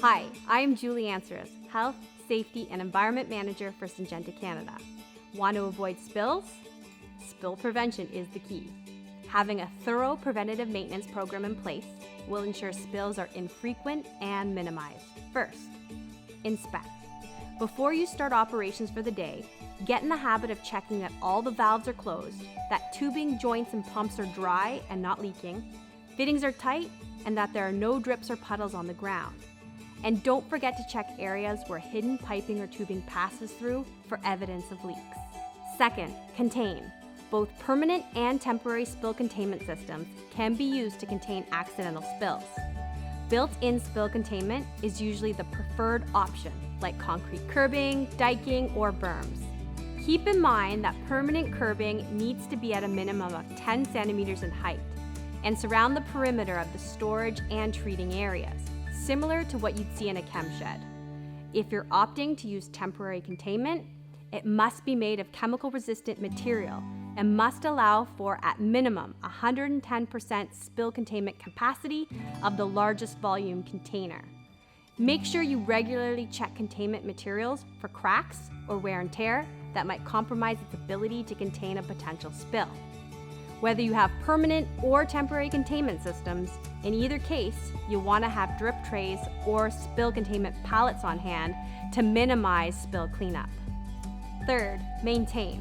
Hi, I am Julie Anceriz, Health, Safety, and Environment Manager for Syngenta Canada. Want to avoid spills? Spill prevention is the key. Having a thorough preventative maintenance program in place will ensure spills are infrequent and minimized. First, inspect. Before you start operations for the day, get in the habit of checking that all the valves are closed, that tubing, joints, and pumps are dry and not leaking, fittings are tight, and that there are no drips or puddles on the ground. And don't forget to check areas where hidden piping or tubing passes through for evidence of leaks. Second, contain. Both permanent and temporary spill containment systems can be used to contain accidental spills. Built-in spill containment is usually the preferred option, like concrete curbing, diking, or berms. Keep in mind that permanent curbing needs to be at a minimum of 10 centimeters in height and surround the perimeter of the storage and treating areas, similar to what you'd see in a chem shed. If you're opting to use temporary containment, it must be made of chemical-resistant material and must allow for, at minimum, 110% spill containment capacity of the largest volume container. Make sure you regularly check containment materials for cracks or wear and tear that might compromise its ability to contain a potential spill. Whether you have permanent or temporary containment systems, in either case, you'll want to have drip trays or spill containment pallets on hand to minimize spill cleanup. Third, maintain.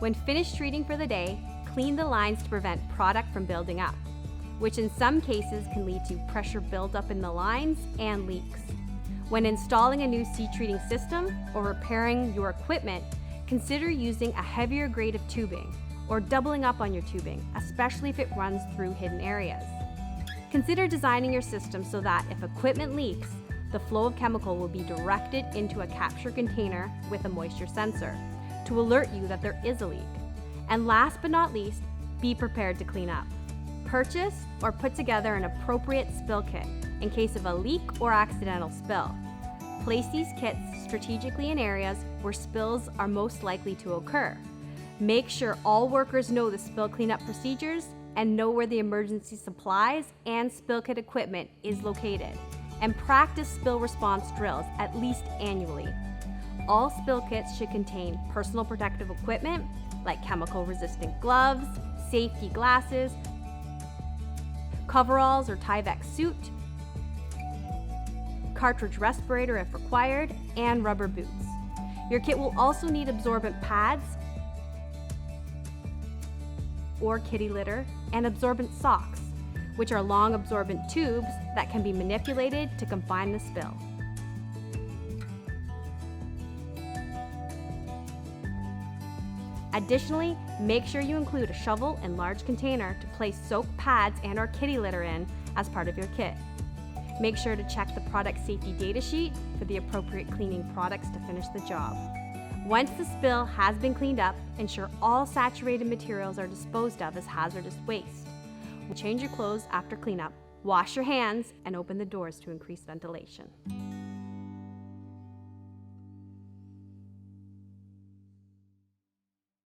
When finished treating for the day, clean the lines to prevent product from building up, which in some cases can lead to pressure buildup in the lines and leaks. When installing a new seed treating system or repairing your equipment, consider using a heavier grade of tubing or doubling up on your tubing, especially if it runs through hidden areas. Consider designing your system so that if equipment leaks, the flow of chemical will be directed into a capture container with a moisture sensor to alert you that there is a leak. And last but not least, be prepared to clean up. Purchase or put together an appropriate spill kit in case of a leak or accidental spill. Place these kits strategically in areas where spills are most likely to occur. Make sure all workers know the spill cleanup procedures and know where the emergency supplies and spill kit equipment is located. And practice spill response drills at least annually. All spill kits should contain personal protective equipment like chemical-resistant gloves, safety glasses, coveralls or Tyvek suit, cartridge respirator if required, and rubber boots. Your kit will also need absorbent pads or kitty litter and absorbent socks, which are long absorbent tubes that can be manipulated to confine the spill. Additionally, make sure you include a shovel and large container to place soak pads and or kitty litter in as part of your kit. Make sure to check the product safety data sheet for the appropriate cleaning products to finish the job. Once the spill has been cleaned up, ensure all saturated materials are disposed of as hazardous waste. Change your clothes after cleanup, wash your hands, and open the doors to increase ventilation.